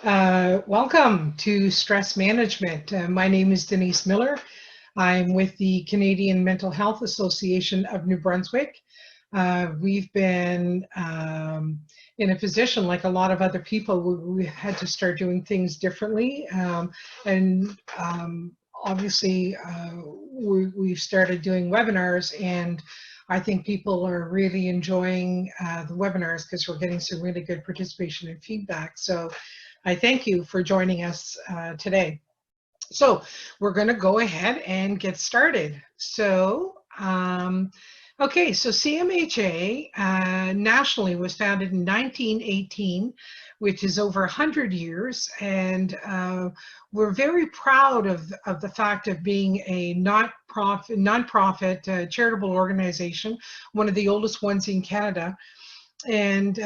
Welcome to Stress Management. My name is Denise Miller. I'm with the Canadian Mental Health Association of New Brunswick. We've been in a position, like a lot of other people, we had to start doing things differently. Obviously, we've started doing webinars, and I think people are really enjoying the webinars because we're getting some really good participation and feedback. So I thank you for joining us today. So we're going to go ahead and get started. So, okay, so CMHA nationally was founded in 1918, which is over 100 years, and we're very proud of the fact of being a nonprofit charitable organization, one of the oldest ones in Canada. And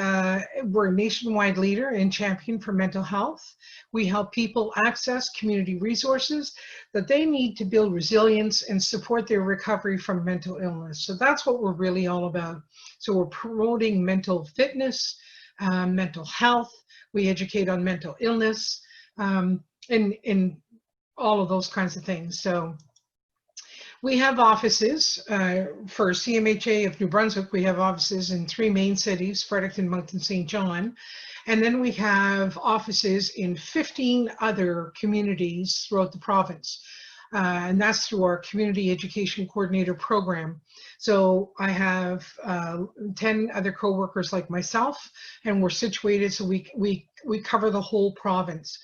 we're a nationwide leader and champion for mental health. We help people access community resources that they need to build resilience and support their recovery from mental illness. So that's what we're really all about. So we're promoting mental fitness, mental health. We educate on mental illness, and all of those kinds of things. So we have offices for CMHA of New Brunswick. We have offices in 3 main cities, Fredericton, Moncton, St. John. And then we have offices in 15 other communities throughout the province. And that's through our Community Education Coordinator program. So I have 10 other co-workers like myself, and we're situated so we cover the whole province,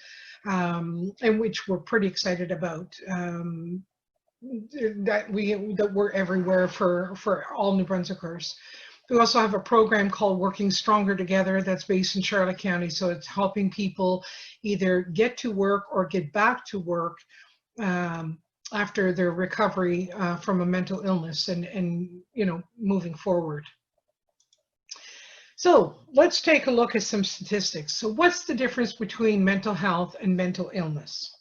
and which we're pretty excited about. That we're everywhere for all New Brunswickers. We also have a program called Working Stronger Together that's based in Charlotte County. So it's helping people either get to work or get back to work after their recovery from a mental illness and moving forward. So let's take a look at some statistics. So what's the difference between mental health and mental illness?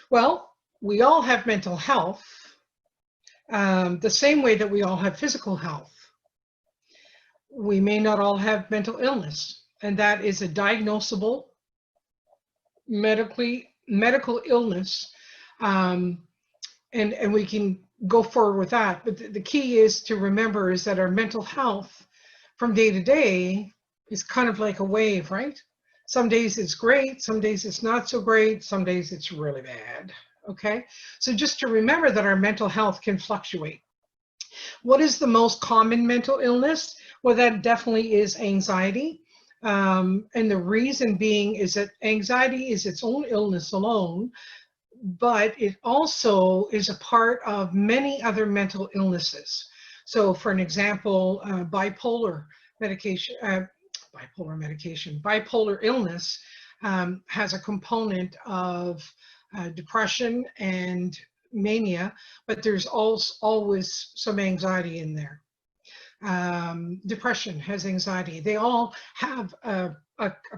Well, we all have mental health the same way that we all have physical health. We may not all have mental illness, and that is a diagnosable medical illness, and we can go forward with that. But the key is to remember is that our mental health from day to day is kind of like a wave, right? Some days it's great, some days it's not so great, some days it's really bad. Okay, so just to remember that our mental health can fluctuate. What is the most common mental illness? Well, that definitely is anxiety. And the reason being is that anxiety is its own illness alone, but it also is a part of many other mental illnesses. So for an example, bipolar illness has a component of depression and mania, but there's always some anxiety in there. Depression has anxiety. They all have a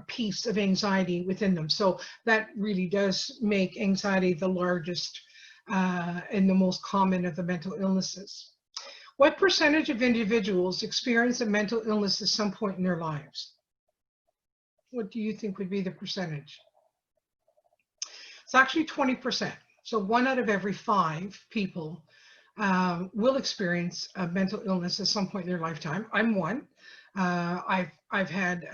piece of anxiety within them. So that really does make anxiety the largest and the most common of the mental illnesses. What percentage of individuals experience a mental illness at some point in their lives? What do you think would be the percentage? It's actually 20%. So 1 out of every 5 people will experience a mental illness at some point in their lifetime. I'm one. I've had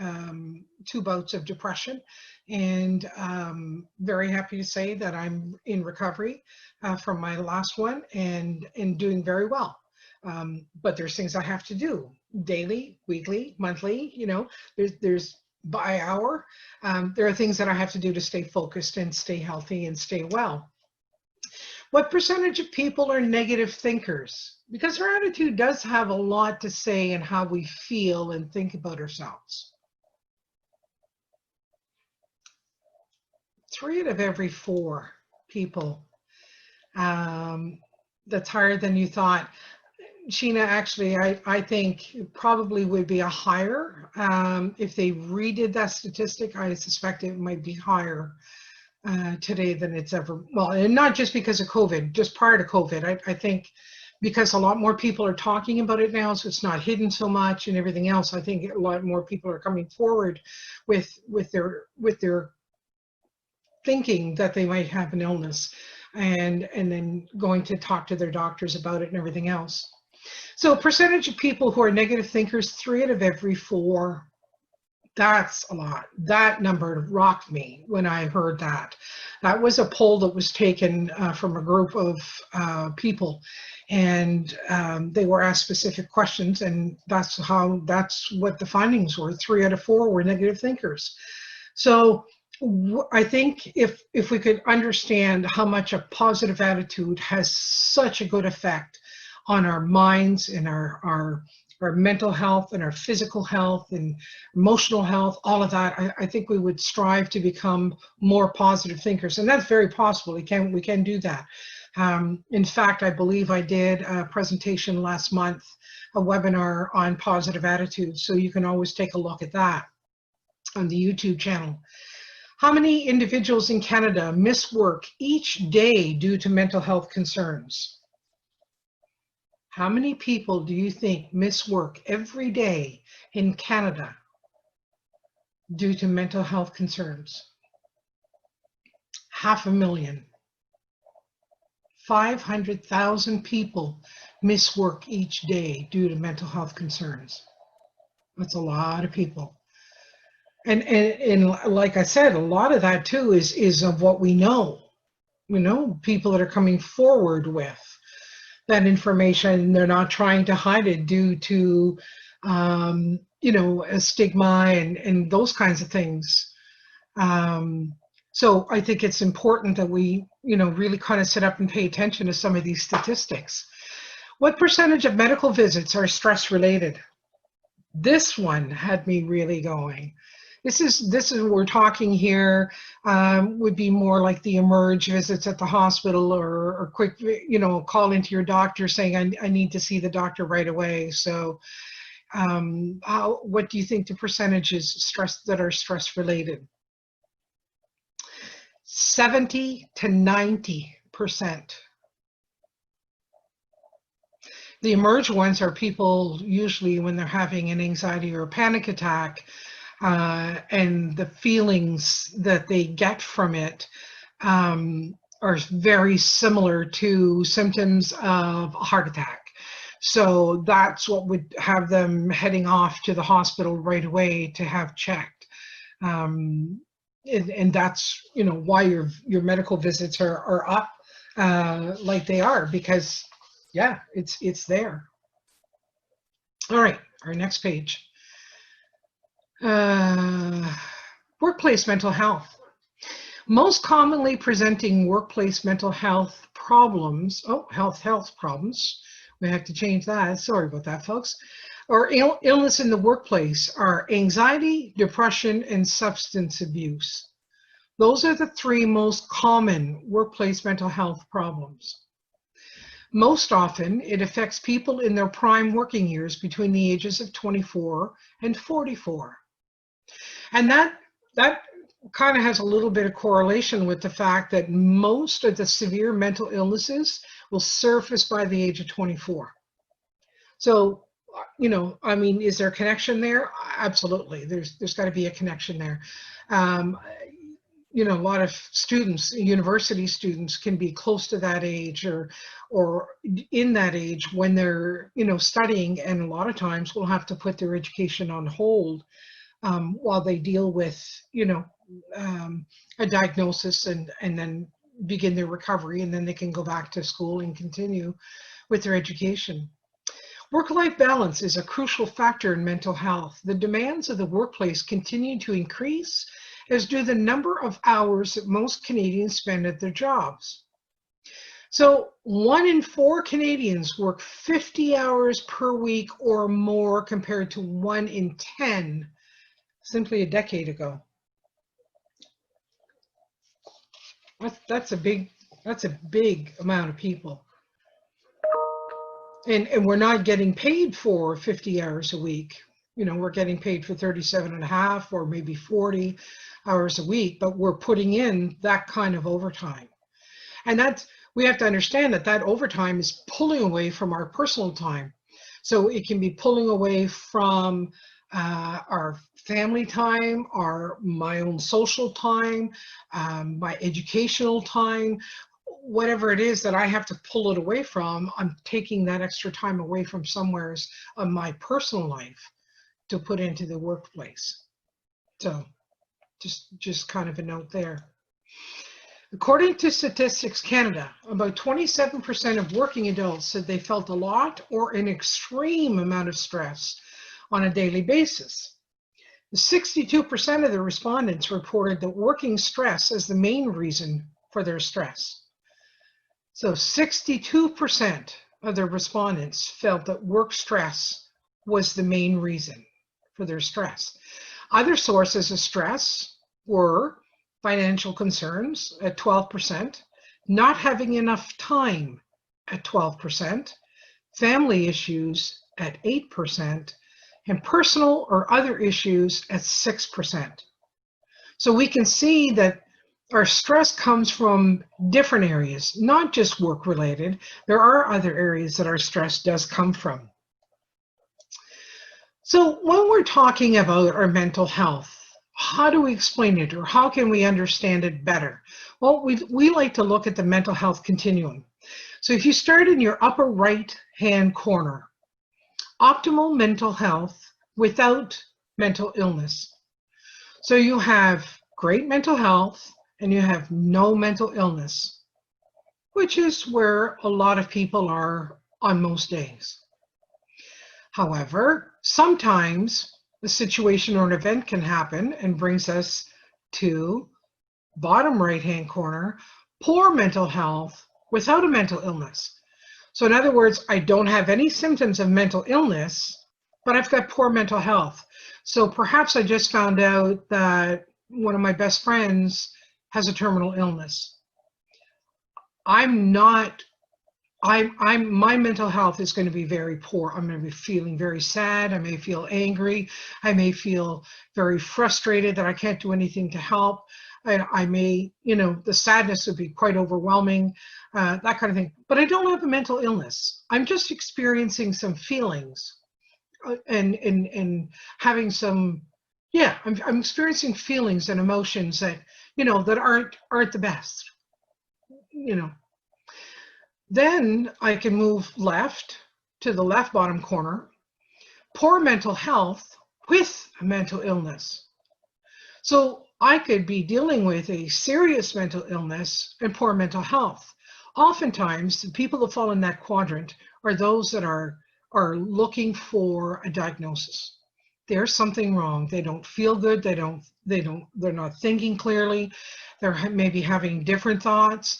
2 bouts of depression, and very happy to say that I'm in recovery from my last one and doing very well. But there's things I have to do daily, weekly, monthly. There's by hour. There are things that I have to do to stay focused and stay healthy and stay well. What percentage of people are negative thinkers? Because our attitude does have a lot to say in how we feel and think about ourselves. 3 out of every 4 people. That's higher than you thought. Sheena, actually, I think it probably would be a higher. If they redid that statistic, I suspect it might be higher today than it's ever, well, and not just because of COVID, just prior to COVID. I think because a lot more people are talking about it now, so it's not hidden so much and everything else. I think a lot more people are coming forward with their thinking that they might have an illness, and then going to talk to their doctors about it and everything else. So percentage of people who are negative thinkers, 3 out of every 4. That's a lot. That number rocked me when I heard that. That was a poll that was taken from a group of people, and they were asked specific questions, and that's what the findings were. 3 out of 4 were negative thinkers. So I think if we could understand how much a positive attitude has such a good effect on our minds and our mental health and our physical health and emotional health, all of that, I think we would strive to become more positive thinkers. And that's very possible. We can do that. In fact, I believe I did a presentation last month, a webinar on positive attitudes. So you can always take a look at that on the YouTube channel. How many individuals in Canada miss work each day due to mental health concerns? How many people do you think miss work every day in Canada due to mental health concerns? 500,000. 500,000 people miss work each day due to mental health concerns. That's a lot of people. And like I said, a lot of that too is of what we know. We know people that are coming forward with that information. They're not trying to hide it due to, a stigma and those kinds of things. So I think it's important that we, really kind of sit up and pay attention to some of these statistics. What percentage of medical visits are stress related? This one had me really going. This is what we're talking here, would be more like the emerge visits at the hospital, or quick, call into your doctor saying, I need to see the doctor right away. So what do you think the percentage is that are stress related? 70 to 90%. The emerge ones are people usually when they're having an anxiety or a panic attack, and the feelings that they get from it are very similar to symptoms of a heart attack. So that's what would have them heading off to the hospital right away to have checked. And that's, why your medical visits are up like they are, because yeah, it's there. All right, our next page. Workplace mental health. Most commonly presenting workplace mental health problems, health problems, we have to change that, sorry about that folks, or illness in the workplace are anxiety, depression, and substance abuse. Those are the 3 most common workplace mental health problems. Most often, it affects people in their prime working years between the ages of 24 and 44. And that kind of has a little bit of correlation with the fact that most of the severe mental illnesses will surface by the age of 24. So, is there a connection there? Absolutely. There's got to be a connection there. A lot of students, university students, can be close to that age or in that age when they're, studying, and a lot of times will have to put their education on hold while they deal with, a diagnosis and then begin their recovery, and then they can go back to school and continue with their education. Work-life balance is a crucial factor in mental health. The demands of the workplace continue to increase, as do the number of hours that most Canadians spend at their jobs. So 1 in 4 Canadians work 50 hours per week or more, compared to 1 in 10 simply a decade ago. That's a big amount of people. And we're not getting paid for 50 hours a week. We're getting paid for 37.5 or maybe 40 hours a week, but we're putting in that kind of overtime. And we have to understand that overtime is pulling away from our personal time. So it can be pulling away from our family time, or my own social time, my educational time, whatever it is that I have to pull it away from, I'm taking that extra time away from somewheres of my personal life to put into the workplace. So just kind of a note there. According to Statistics Canada, about 27% of working adults said they felt a lot or an extreme amount of stress on a daily basis. 62% of the respondents reported that working stress as the main reason for their stress. So 62% of the respondents felt that work stress was the main reason for their stress. Other sources of stress were financial concerns at 12%, not having enough time at 12%, family issues at 8%, and personal or other issues at 6%. So we can see that our stress comes from different areas, not just work related. There are other areas that our stress does come from. So when we're talking about our mental health, how do we explain it, or how can we understand it better? Well, we like to look at the mental health continuum. So if you start in your upper right hand corner, optimal mental health without mental illness. So you have great mental health and you have no mental illness, which is where a lot of people are on most days. However, sometimes a situation or an event can happen and brings us to bottom right-hand corner, poor mental health without a mental illness. So in other words, I don't have any symptoms of mental illness, but I've got poor mental health. So perhaps I just found out that one of my best friends has a terminal illness. My mental health is going to be very poor. I'm going to be feeling very sad. I may feel angry. I may feel very frustrated that I can't do anything to help. I may, the sadness would be quite overwhelming, that kind of thing. But I don't have a mental illness. I'm just experiencing some feelings and having some, I'm experiencing feelings and emotions that, that aren't the best, Then I can move left to the left bottom corner, poor mental health with a mental illness. So I could be dealing with a serious mental illness and poor mental health. Oftentimes, the people that fall in that quadrant are those that are looking for a diagnosis. There's something wrong. They don't feel good. They're not thinking clearly. They're maybe having different thoughts.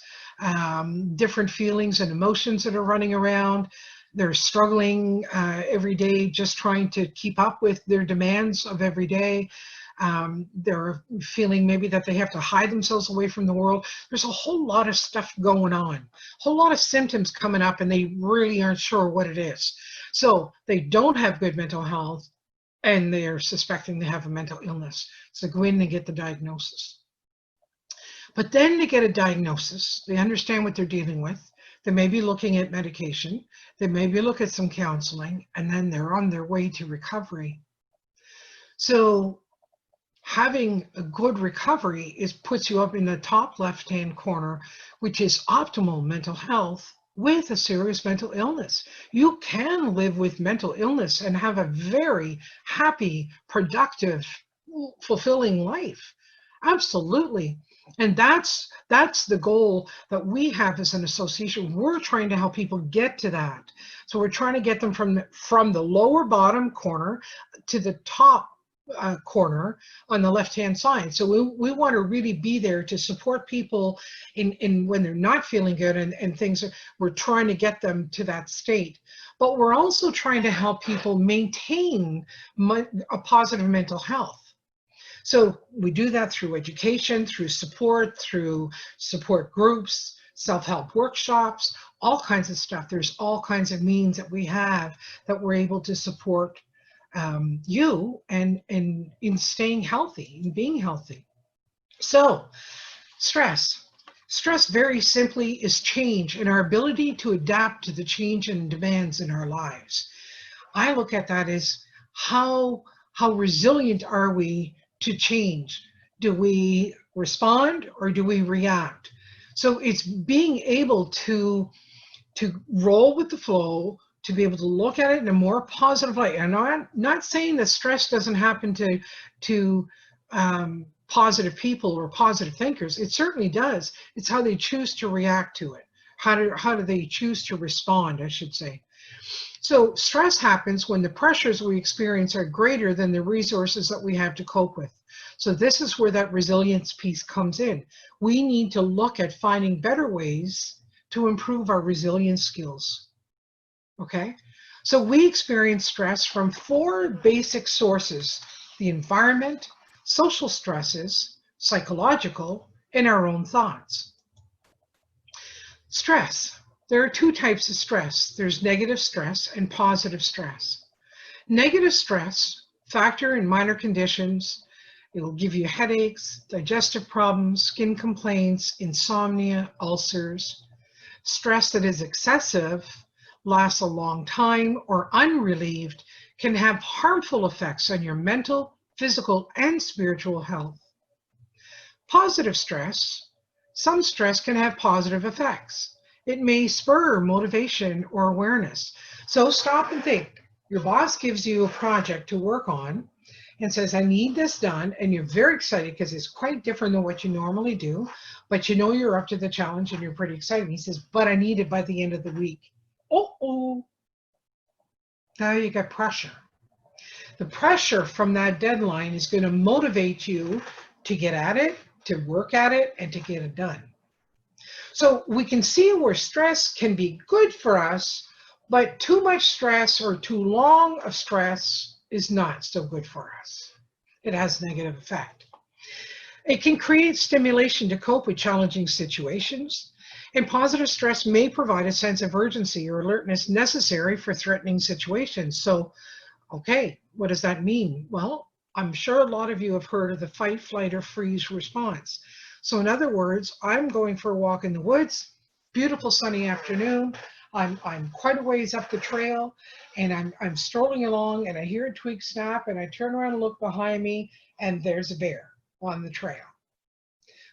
Different feelings and emotions that are running around. They're struggling every day, just trying to keep up with their demands of every day. They're feeling maybe that they have to hide themselves away from the world. There's a whole lot of stuff going on, a whole lot of symptoms coming up, and they really aren't sure what it is. So they don't have good mental health, and they're suspecting they have a mental illness. So go in and get the diagnosis. But then they get a diagnosis, they understand what they're dealing with, they may be looking at medication, they maybe look at some counseling, and then they're on their way to recovery. So having a good recovery puts you up in the top left-hand corner, which is optimal mental health with a serious mental illness. You can live with mental illness and have a very happy, productive, fulfilling life. Absolutely. And that's the goal that we have as an association. We're trying to help people get to that. So we're trying to get them from the lower bottom corner to the top corner on the left-hand side. So we want to really be there to support people in when they're not feeling good and things. We're trying to get them to that state. But we're also trying to help people maintain a positive mental health. So we do that through education, through support groups, self-help workshops, all kinds of stuff. There's all kinds of means that we have that we're able to support you and in staying healthy and being healthy. So stress very simply is change and our ability to adapt to the change and demands in our lives. I look at that as how how resilient are we to change? Do we respond or do we react? So it's being able to roll with the flow, to be able to look at it in a more positive light. And I'm not saying that stress doesn't happen to positive people or positive thinkers. It certainly does. It's how they choose to react to it. How do they choose to respond, I should say. So stress happens when the pressures we experience are greater than the resources that we have to cope with. So this is where that resilience piece comes in. We need to look at finding better ways to improve our resilience skills. Okay? So we experience stress from 4 basic sources: the environment, social stresses, psychological, and our own thoughts. Stress. There are 2 types of stress. There's negative stress and positive stress. Negative stress, factor in minor conditions. It will give you headaches, digestive problems, skin complaints, insomnia, ulcers. Stress that is excessive, lasts a long time, or unrelieved can have harmful effects on your mental, physical, and spiritual health. Positive stress. Some stress can have positive effects. It may spur motivation or awareness. So stop and think. Your boss gives you a project to work on and says, I need this done, and you're very excited because it's quite different than what you normally do, but you know you're up to the challenge and you're pretty excited. He says, but I need it by the end of the week. Oh, now you got pressure. The pressure from that deadline is going to motivate you to get at it, to work at it, and to get it done. So we can see where stress can be good for us, but too much stress or too long of stress is not so good for us. It has a negative effect. It can create stimulation to cope with challenging situations, and positive stress may provide a sense of urgency or alertness necessary for threatening situations. So, okay, what does that mean? Well, I'm sure a lot of you have heard of the fight, flight, or freeze response. So in other words, I'm going for a walk in the woods, beautiful sunny afternoon. I'm quite a ways up the trail, and I'm strolling along, and I hear a twig snap, and I turn around and look behind me, and there's a bear on the trail.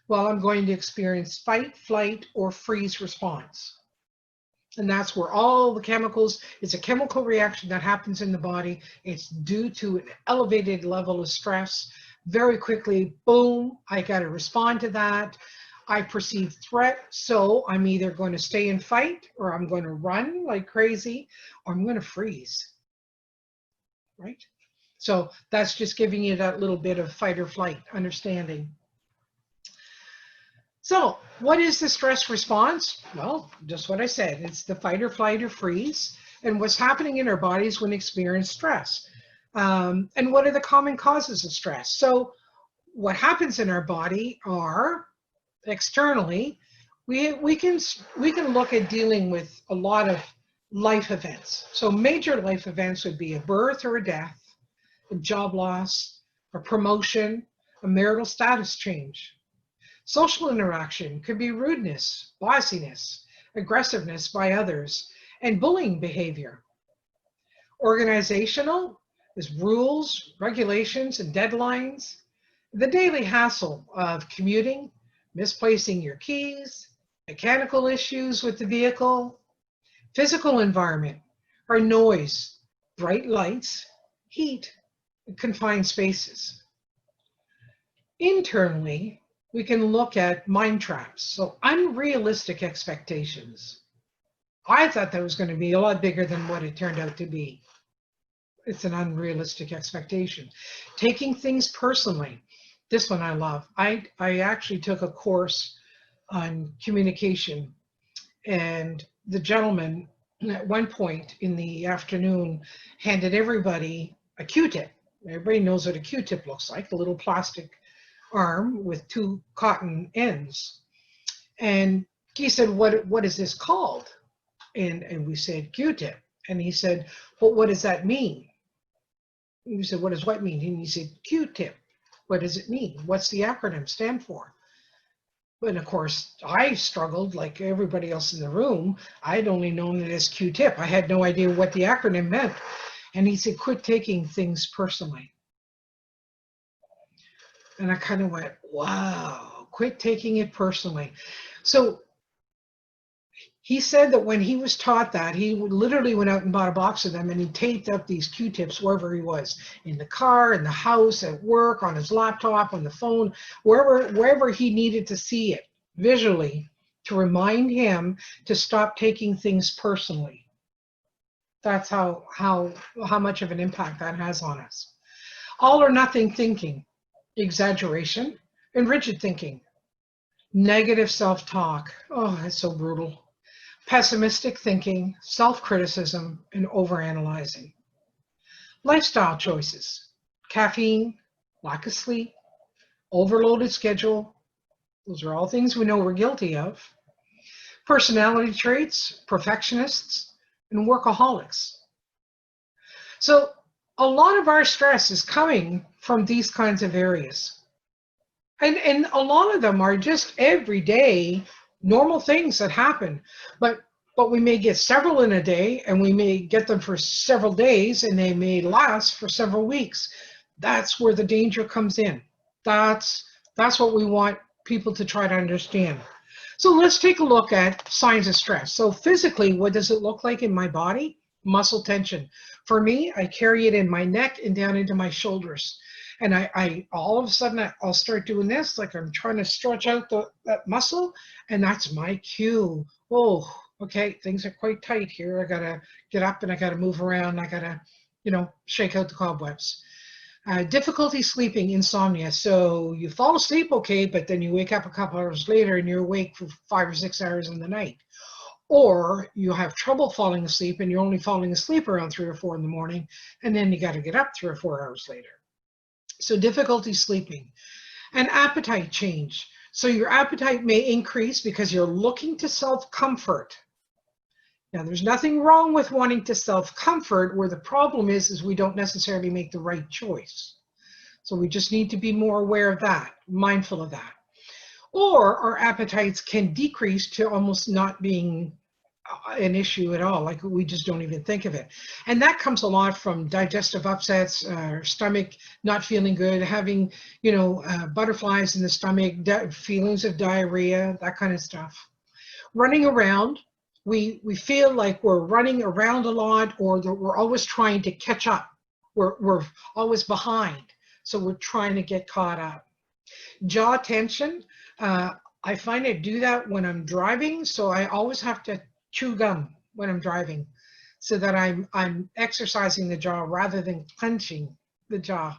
Well, I'm going to experience fight, flight, or freeze response. And that's where all the chemicals, it's a chemical reaction that happens in the body. It's due to an elevated level of stress. Very quickly, boom, I got to respond to that. I perceive threat, so I'm either going to stay and fight, or I'm going to run like crazy, or I'm going to freeze, right? So that's just giving you that little bit of fight or flight understanding. So what is the stress response? Well, just what I said, it's the fight or flight or freeze, and what's happening in our bodies when we experience stress. And what are the common causes of stress? So what happens in our body are externally, we can look at dealing with a lot of life events. So major life events would be a birth or a death, a job loss, a promotion, a marital status change. Social interaction could be rudeness, bossiness, aggressiveness by others, and bullying behavior. Organizational is rules, regulations, and deadlines. The daily hassle of commuting, misplacing your keys, mechanical issues with the vehicle. Physical environment are noise, bright lights, heat, and confined spaces. Internally, we can look at mind traps, so unrealistic expectations. I thought that was going to be a lot bigger than what it turned out to be. It's an unrealistic expectation. Taking things personally. This one I love. I actually took a course on communication, and the gentleman at one point in the afternoon handed everybody a Q-tip. Everybody knows what a Q-tip looks like, a little plastic arm with 2 cotton ends. And he said, what is this called? And we said, Q-tip. And he said, well, what does that mean? And we said, what does what mean? And he said, Q-tip. What does it mean? What's the acronym stand for? But of course, I struggled like everybody else in the room. I'd only known it as Q-tip. I had no idea what the acronym meant. And he said, quit taking things personally. And I kind of went, wow, quit taking it personally. So he said that when he was taught that, he literally went out and bought a box of them and he taped up these Q-tips wherever he was, in the car, in the house, at work, on his laptop, on the phone, wherever he needed to see it visually to remind him to stop taking things personally. That's how much of an impact that has on us. All or nothing thinking, exaggeration, and rigid thinking. Negative self-talk. Oh, that's so brutal. Pessimistic thinking, self-criticism, and overanalyzing. Lifestyle choices. Caffeine, lack of sleep, overloaded schedule. Those are all things we know we're guilty of. Personality traits, perfectionists, and workaholics. So a lot of our stress is coming from these kinds of areas. And a lot of them are just everyday normal things that happen. But we may get several in a day, and we may get them for several days, and they may last for several weeks. That's where the danger comes in. That's what we want people to try to understand. So let's take a look at signs of stress. So physically, what does it look like in my body? Muscle tension. For me, I carry it in my neck and down into my shoulders. And I all of a sudden, I'll start doing this, like I'm trying to stretch out that muscle, and that's my cue. Oh, okay, things are quite tight here. I gotta get up and I gotta move around. I gotta, shake out the cobwebs. Difficulty sleeping, insomnia. So you fall asleep okay, but then you wake up a couple hours later and you're awake for 5 or 6 hours in the night. Or you have trouble falling asleep and you're only falling asleep around 3 or 4 in the morning, and then you got to get up 3 or 4 hours later. So difficulty sleeping. And appetite change. So your appetite may increase because you're looking to self-comfort. Now, there's nothing wrong with wanting to self-comfort. Where the problem is we don't necessarily make the right choice. So we just need to be more aware of that, mindful of that. Or our appetites can decrease to almost not being an issue at all, like we just don't even think of it. And that comes a lot from digestive upsets, stomach not feeling good, having, butterflies in the stomach, feelings of diarrhea, that kind of stuff. Running around, we feel like we're running around a lot, or that we're always trying to catch up. We're always behind, so we're trying to get caught up. Jaw tension, I find I do that when I'm driving, so I always have to chew gum when I'm driving, so that I'm exercising the jaw rather than clenching the jaw,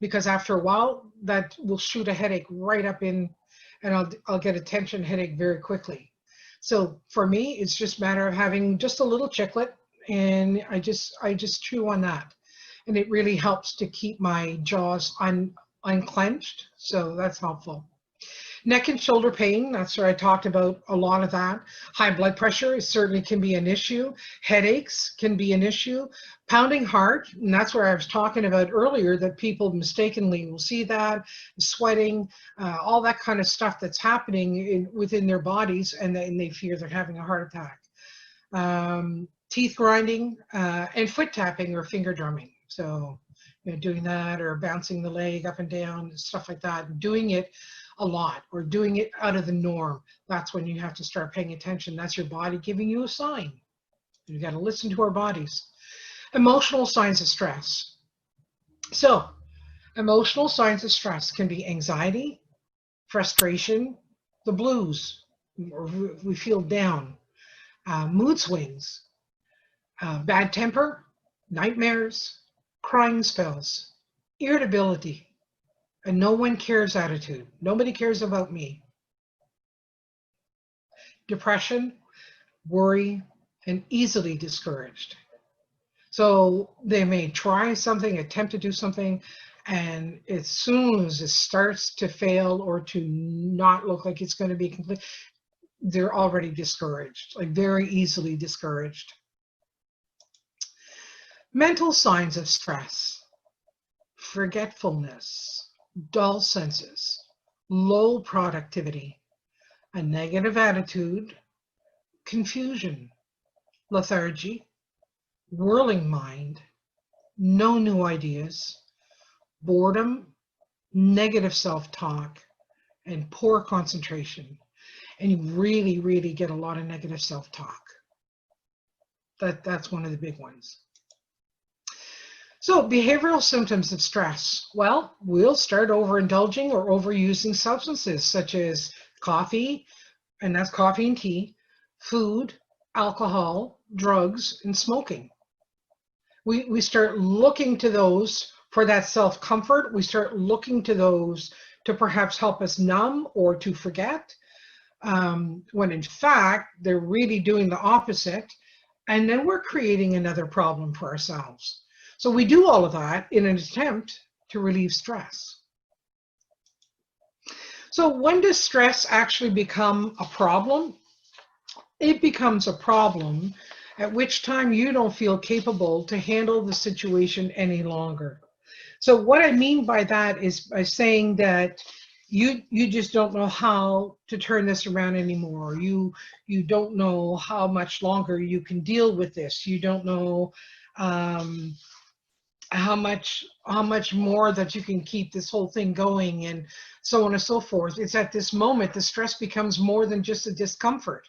because after a while that will shoot a headache right up in, and I'll get a tension headache very quickly. So for me, it's just a matter of having just a little chiclet, and I just chew on that, and it really helps to keep my jaws unclenched. So that's helpful. Neck and shoulder pain, that's where I talked about a lot of that. High blood pressure certainly can be an issue. Headaches can be an issue. Pounding heart, and that's where I was talking about earlier, that people mistakenly will see that, sweating, all that kind of stuff that's happening within their bodies, and they fear they're having a heart attack. Teeth grinding, and foot tapping or finger drumming. So doing that, or bouncing the leg up and down, stuff like that, doing it a lot, or doing it out of the norm. That's when you have to start paying attention. That's your body giving you a sign. You got to listen to our bodies. Emotional signs of stress. So emotional signs of stress can be anxiety, frustration, the blues, or we feel down, mood swings, bad temper, nightmares, crying spells, irritability, a no one cares attitude. Nobody cares about me. Depression, worry, and easily discouraged. So they may try something, attempt to do something, and as soon as it starts to fail or to not look like it's going to be complete, they're already discouraged, like very easily discouraged. Mental signs of stress: forgetfulness, dull senses, low productivity, a negative attitude, confusion, lethargy, whirling mind, no new ideas, boredom, negative self-talk, and poor concentration. And you really, really get a lot of negative self-talk. That's one of the big ones. So behavioral symptoms of stress. Well, we'll start overindulging or overusing substances such as coffee, and that's coffee and tea, food, alcohol, drugs, and smoking. We start looking to those for that self-comfort. We start looking to those to perhaps help us numb or to forget, when in fact, they're really doing the opposite. And then we're creating another problem for ourselves. So we do all of that in an attempt to relieve stress. So when does stress actually become a problem? It becomes a problem at which time you don't feel capable to handle the situation any longer. So what I mean by that is by saying that you just don't know how to turn this around anymore. You don't know how much longer you can deal with this. You don't know how much more that you can keep this whole thing going, and so on and so forth. It's at this moment the stress becomes more than just a discomfort.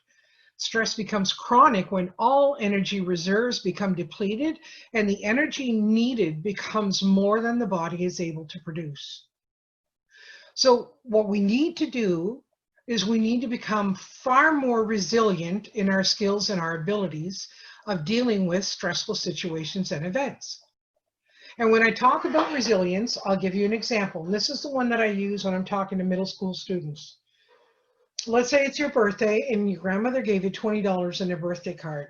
Stress becomes chronic when all energy reserves become depleted and the energy needed becomes more than the body is able to produce. So what we need to do is we need to become far more resilient in our skills and our abilities of dealing with stressful situations and events. And when I talk about resilience, I'll give you an example. And this is the one that I use when I'm talking to middle school students. Let's say it's your birthday and your grandmother gave you $20 in a birthday card.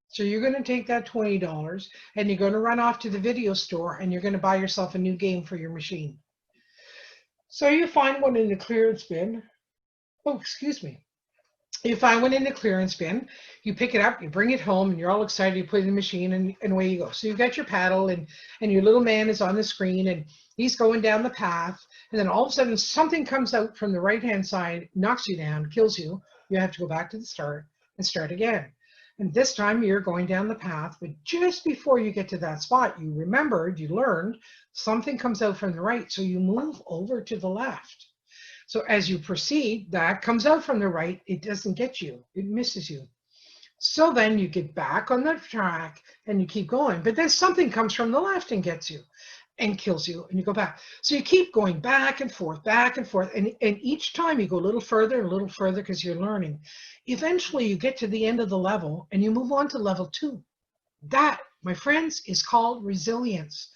So you're going to take that $20 and you're going to run off to the video store and you're going to buy yourself a new game for your machine. So you find one in the clearance bin. Oh, excuse me. You find one in the clearance bin, you pick it up, you bring it home, and you're all excited, you put it in the machine, and away you go. So you've got your paddle, and your little man is on the screen, and he's going down the path, and then all of a sudden something comes out from the right-hand side, knocks you down, kills you. You have to go back to the start and start again. And this time you're going down the path, but just before you get to that spot, you remembered, you learned, something comes out from the right, so you move over to the left. So as you proceed, that comes out from the right, it doesn't get you, it misses you. So then you get back on the track and you keep going, but then something comes from the left and gets you and kills you, and you go back. So you keep going back and forth, and each time you go a little further and a little further because you're learning. Eventually you get to the end of the level and you move on to level 2. That, my friends, is called resilience.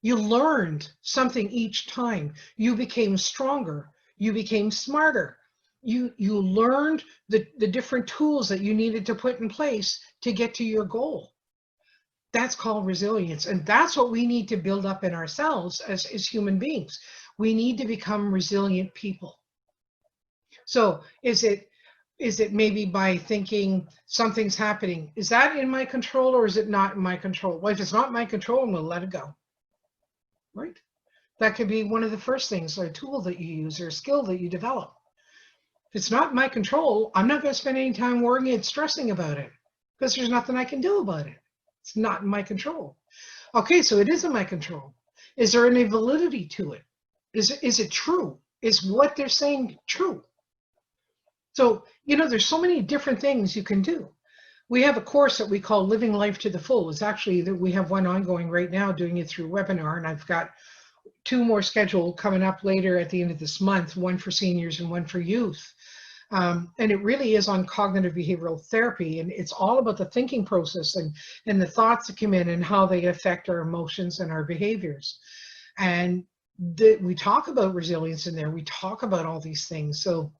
You learned something each time. You became stronger. You became smarter. You learned the different tools that you needed to put in place to get to your goal. That's called resilience. And that's what we need to build up in ourselves as human beings. We need to become resilient people. So is it maybe by thinking something's happening? Is that in my control or is it not in my control? Well, if it's not in my control, I'm going to let it go. Right? That could be one of the first things, or a tool that you use or a skill that you develop. If it's not in my control, I'm not going to spend any time worrying and stressing about it because there's nothing I can do about it. It's not in my control. Okay, so it is in my control. Is there any validity to it? Is it true? Is what they're saying true? So, there's so many different things you can do. We have a course that we call Living Life to the Full. It's actually, we have one ongoing right now, doing it through webinar, and I've got 2 more scheduled coming up later at the end of this month, one for seniors and one for youth. And it really is on cognitive behavioral therapy, and it's all about the thinking process and the thoughts that come in and how they affect our emotions and our behaviors. And we talk about resilience in there. We talk about all these things. So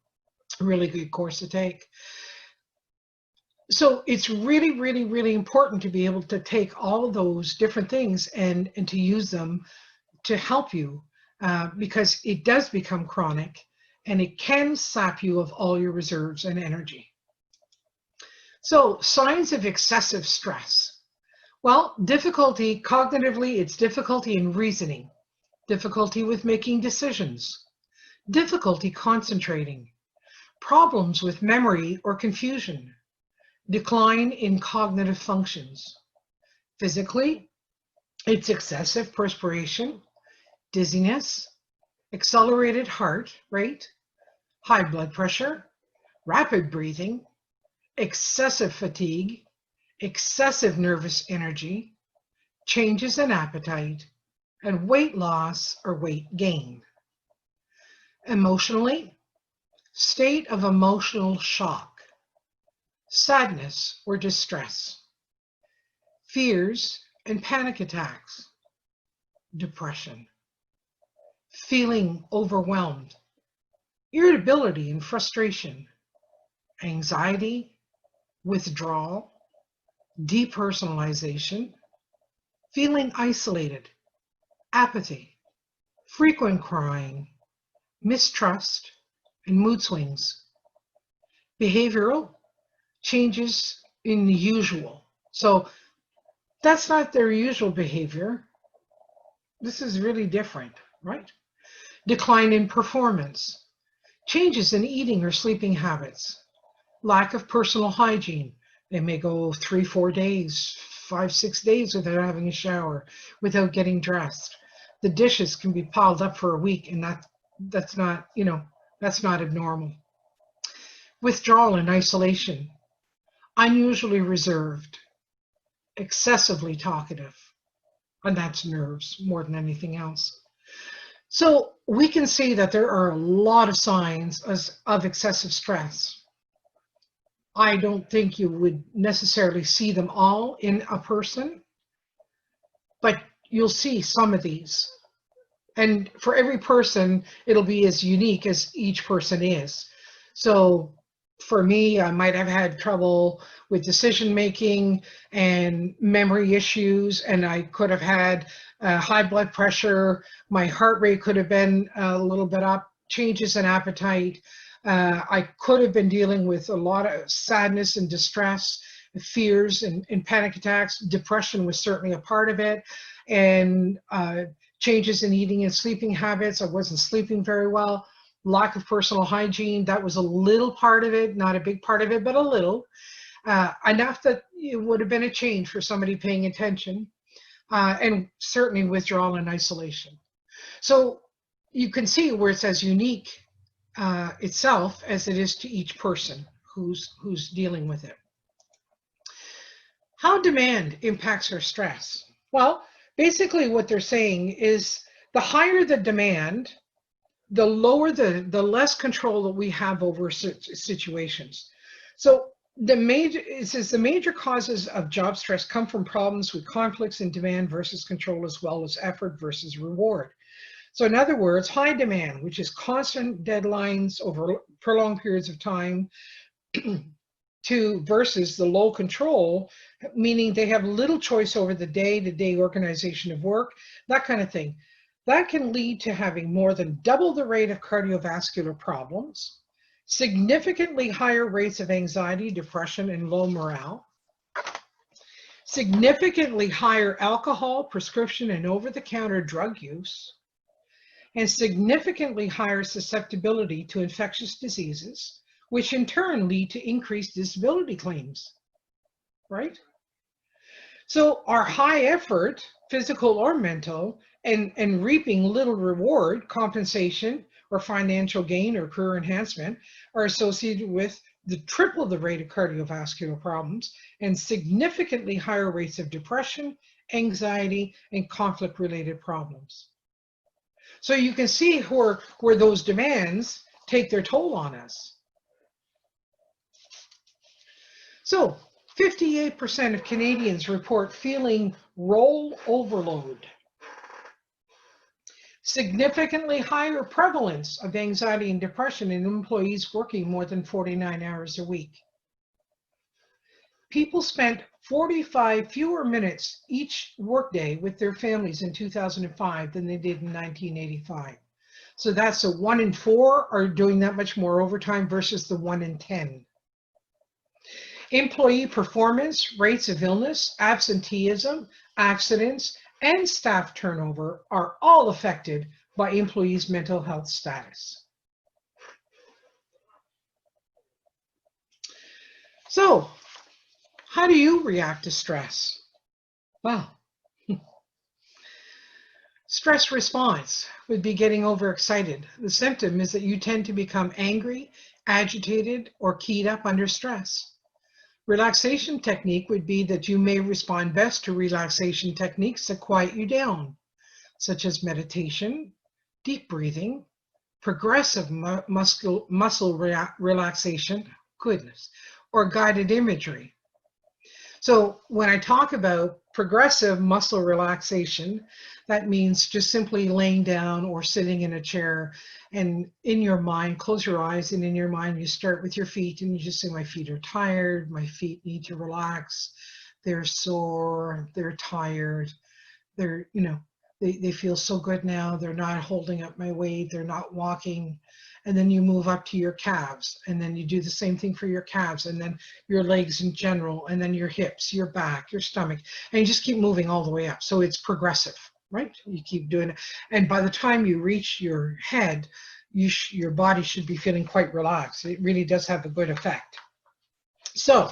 really good course to take. So it's really, really, really important to be able to take all of those different things and to use them to help you, because it does become chronic and it can sap you of all your reserves and energy. So signs of excessive stress. Well, difficulty cognitively, it's difficulty in reasoning, difficulty with making decisions, difficulty concentrating, problems with memory or confusion, decline in cognitive functions. Physically, it's excessive perspiration, dizziness, accelerated heart rate, high blood pressure, rapid breathing, excessive fatigue, excessive nervous energy, changes in appetite, and weight loss or weight gain. Emotionally, state of emotional shock, sadness or distress, fears and panic attacks, depression, feeling overwhelmed, irritability and frustration, anxiety, withdrawal, depersonalization, feeling isolated, apathy, frequent crying, mistrust, and mood swings. Behavioral, changes in the usual. So that's not their usual behavior. This is really different, right? Decline in performance, changes in eating or sleeping habits, lack of personal hygiene. They may go 3-4 days, 5-6 days without having a shower, without getting dressed. The dishes can be piled up for a week, and that's not, that's not abnormal. Withdrawal and isolation, unusually reserved, excessively talkative, and that's nerves more than anything else. So we can see that there are a lot of signs of excessive stress. I don't think you would necessarily see them all in a person, but you'll see some of these. And for every person, it'll be as unique as each person is. So for me, I might have had trouble with decision making and memory issues, and I could have had high blood pressure. My heart rate could have been a little bit up, changes in appetite. I could have been dealing with a lot of sadness and distress, fears and panic attacks. Depression was certainly a part of it. And changes in eating and sleeping habits. I wasn't sleeping very well. Lack of personal hygiene, that was a little part of it, not a big part of it, but a little. Enough that it would have been a change for somebody paying attention. And certainly withdrawal and isolation. So you can see where it's as unique itself as it is to each person who's dealing with it. How demand impacts our stress? Well, basically what they're saying is the higher the demand, the lower the less control that we have over situations. So it says the major causes of job stress come from problems with conflicts in demand versus control, as well as effort versus reward. So in other words, high demand, which is constant deadlines over prolonged periods of time, versus the low control, meaning they have little choice over the day-to-day organization of work, that kind of thing. That can lead to having more than double the rate of cardiovascular problems, significantly higher rates of anxiety, depression, and low morale, significantly higher alcohol, prescription, and over-the-counter drug use, and significantly higher susceptibility to infectious diseases, which in turn lead to increased disability claims, right? So our high effort, physical or mental, and reaping little reward, compensation, or financial gain or career enhancement are associated with triple the rate of cardiovascular problems and significantly higher rates of depression, anxiety, and conflict-related problems. So you can see where those demands take their toll on us. So 58% of Canadians report feeling role overload. Significantly higher prevalence of anxiety and depression in employees working more than 49 hours a week. People spent 45 fewer minutes each workday with their families in 2005 than they did in 1985. So that's a 1 in 4 are doing that much more overtime versus the 1 in 10. Employee performance, rates of illness, absenteeism, accidents, and staff turnover are all affected by employees' mental health status. So, how do you react to stress? Well, Stress response would be getting overexcited. The symptom is that you tend to become angry, agitated, or keyed up under stress. Relaxation technique would be that you may respond best to relaxation techniques that quiet you down, such as meditation, deep breathing, progressive muscle relaxation, goodness, or guided imagery. So when I talk about progressive muscle relaxation, that means just simply laying down or sitting in a chair, and in your mind, close your eyes, and in your mind you start with your feet and you just say, my feet are tired, my feet need to relax, they're sore, they're tired, they're, they feel so good now, they're not holding up my weight, they're not walking. And then you move up to your calves, and then you do the same thing for your calves, and then your legs in general, and then your hips, your back, your stomach, and you just keep moving all the way up. So it's progressive, right? You keep doing it. And by the time you reach your head, your body should be feeling quite relaxed. It really does have a good effect. So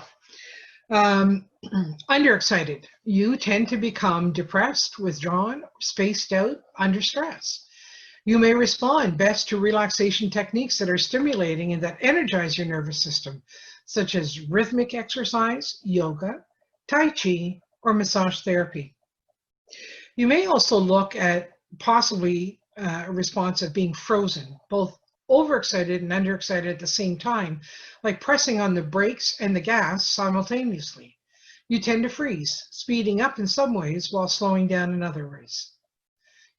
underexcited, you tend to become depressed, withdrawn, spaced out, under stress. You may respond best to relaxation techniques that are stimulating and that energize your nervous system, such as rhythmic exercise, yoga, tai chi, or massage therapy. You may also look at possibly a response of being frozen, both overexcited and underexcited at the same time, like pressing on the brakes and the gas simultaneously. You tend to freeze, speeding up in some ways while slowing down in other ways.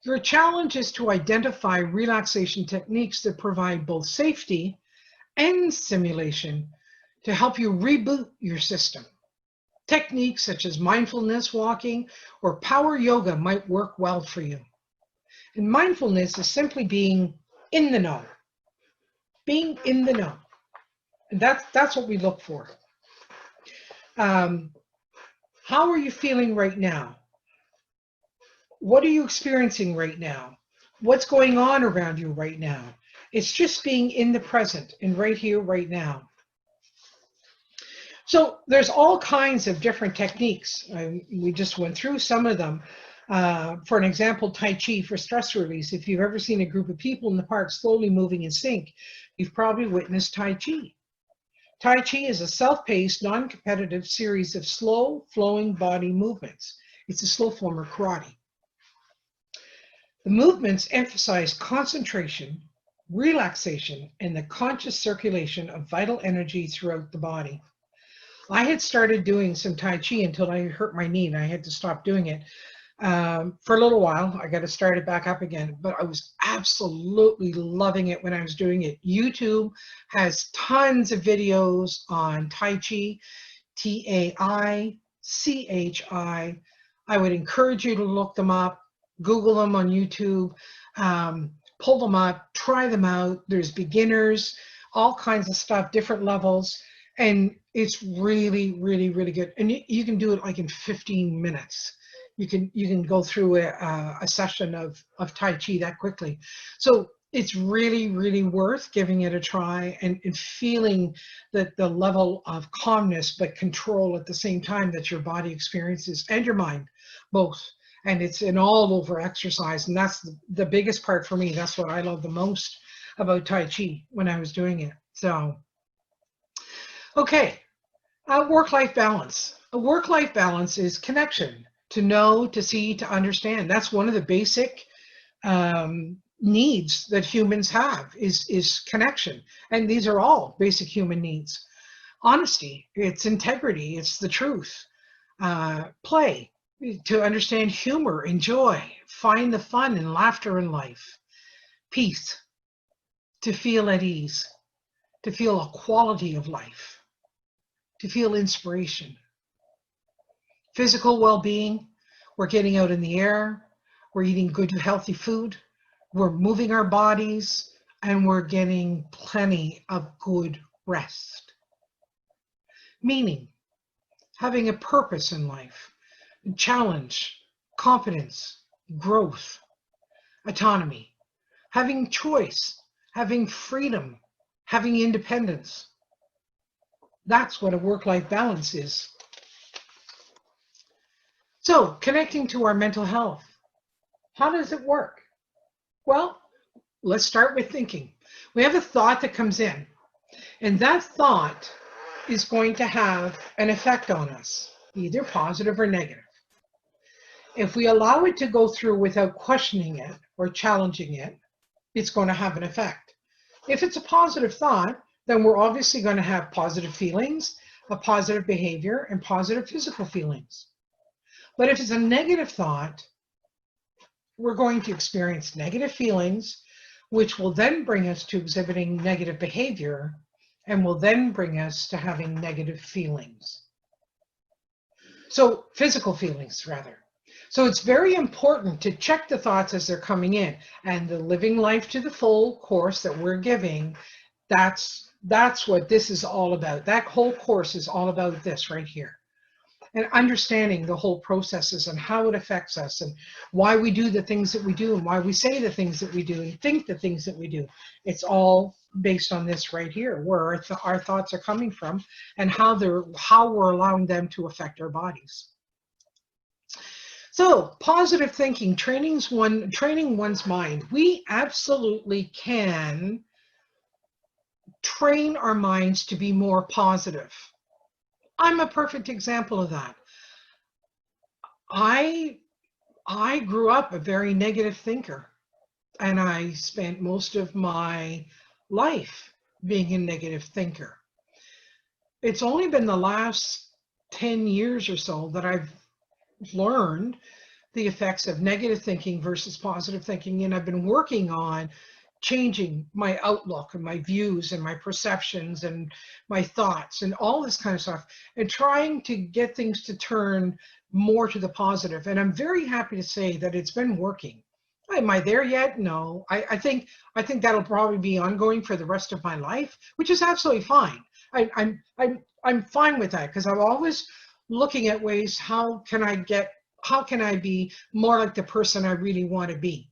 Your challenge is to identify relaxation techniques that provide both safety and stimulation to help you reboot your system. Techniques such as mindfulness walking or power yoga might work well for you. And mindfulness is simply being in the know. Being in the know. And that's what we look for. How are you feeling right now? What are you experiencing right now? What's going on around you right now? It's just being in the present and right here, right now. So there's all kinds of different techniques. We just went through some of them. For an example, Tai Chi for stress release. If you've ever seen a group of people in the park slowly moving in sync, you've probably witnessed Tai Chi. Tai Chi is a self-paced, non-competitive series of slow flowing body movements. It's a slow form of karate. The movements emphasize concentration, relaxation, and the conscious circulation of vital energy throughout the body. I had started doing some Tai Chi until I hurt my knee and I had to stop doing it for a little while. I got to start it back up again, but I was absolutely loving it when I was doing it. YouTube has tons of videos on Tai Chi, T-A-I-C-H-I. I would encourage you to look them up. Google them on YouTube, pull them up, try them out. There's beginners, all kinds of stuff, different levels, and it's really, really, really good. And you can do it like in 15 minutes. You can go through a session of Tai Chi that quickly. So it's really, really worth giving it a try and feeling that the level of calmness but control at the same time that your body experiences and your mind, both. And it's an all over exercise. And that's the biggest part for me. That's what I love the most about Tai Chi when I was doing it. So, okay, work-life balance. A work-life balance is connection, to know, to see, to understand. That's one of the basic needs that humans have is connection. And these are all basic human needs. Honesty, it's integrity, it's the truth. Play, to understand humor and joy, find the fun and laughter in life. Peace, to feel at ease, to feel a quality of life, to feel inspiration. Physical well-being, we're getting out in the air, we're eating good, healthy food, we're moving our bodies, and we're getting plenty of good rest. Meaning, having a purpose in life, challenge, confidence, growth, autonomy, having choice, having freedom, having independence. That's what a work-life balance is. So, connecting to our mental health. How does it work? Well, let's start with thinking. We have a thought that comes in, and that thought is going to have an effect on us, either positive or negative. If we allow it to go through without questioning it or challenging it, it's going to have an effect. If it's a positive thought, then we're obviously going to have positive feelings, a positive behavior, and positive physical feelings. But if it's a negative thought, we're going to experience negative feelings, which will then bring us to exhibiting negative behavior, and will then bring us to having negative feelings. So physical feelings, rather. So it's very important to check the thoughts as they're coming in, and the living life to the full course that we're giving, that's what this is all about. That whole course is all about this right here. And understanding the whole processes and how it affects us and why we do the things that we do and why we say the things that we do and think the things that we do. It's all based on this right here, where our thoughts are coming from and how we're allowing them to affect our bodies. So positive thinking, training one's mind. We absolutely can train our minds to be more positive. I'm a perfect example of that. I grew up a very negative thinker, and I spent most of my life being a negative thinker. It's only been the last 10 years or so that I've learned the effects of negative thinking versus positive thinking, and I've been working on changing my outlook and my views and my perceptions and my thoughts and all this kind of stuff, and trying to get things to turn more to the positive. And I'm very happy to say that it's been working. Am I there yet? No. I think that'll probably be ongoing for the rest of my life, which is absolutely fine. I'm fine with that, because I'm always looking at ways, how can I be more like the person I really want to be?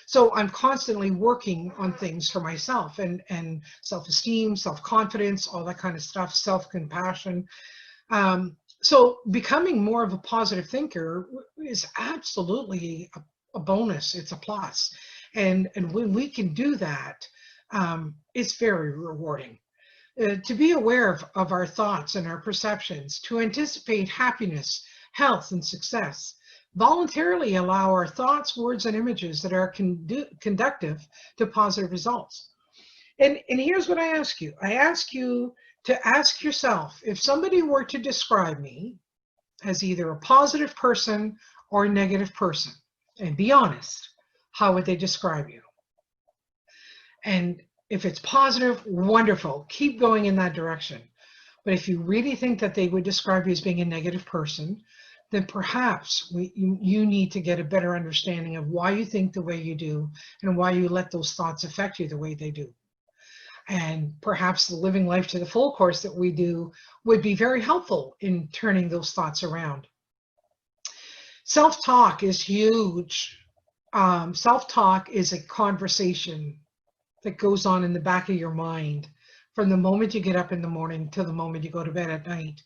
So I'm constantly working on things for myself, and self-esteem, self-confidence, all that kind of stuff, self-compassion. So becoming more of a positive thinker is absolutely a bonus. It's a plus. And when we can do that, it's very rewarding. To be aware of our thoughts and our perceptions, to anticipate happiness, health, and success. Voluntarily allow our thoughts, words, and images that are conductive to positive results. And here's what I ask you. I ask you to ask yourself, if somebody were to describe me as either a positive person or a negative person, and be honest, how would they describe you? And if it's positive, wonderful, keep going in that direction. But if you really think that they would describe you as being a negative person, then perhaps you need to get a better understanding of why you think the way you do and why you let those thoughts affect you the way they do. And perhaps the Living Life to the Full course that we do would be very helpful in turning those thoughts around. Self-talk is huge. Self-talk is a conversation that goes on in the back of your mind from the moment you get up in the morning till the moment you go to bed at night.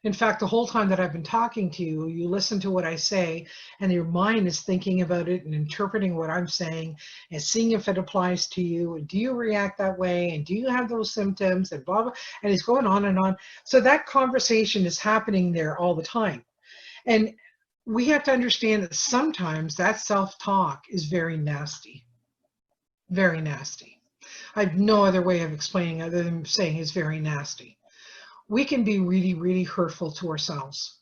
In fact, the whole time that I've been talking to you, you listen to what I say, and your mind is thinking about it and interpreting what I'm saying and seeing if it applies to you. And do you react that way? And do you have those symptoms? And blah, blah. And it's going on and on. So that conversation is happening there all the time. And we have to understand that sometimes that self-talk is very nasty. Very nasty. I have no other way of explaining other than saying it's very nasty. We can be really, really hurtful to ourselves.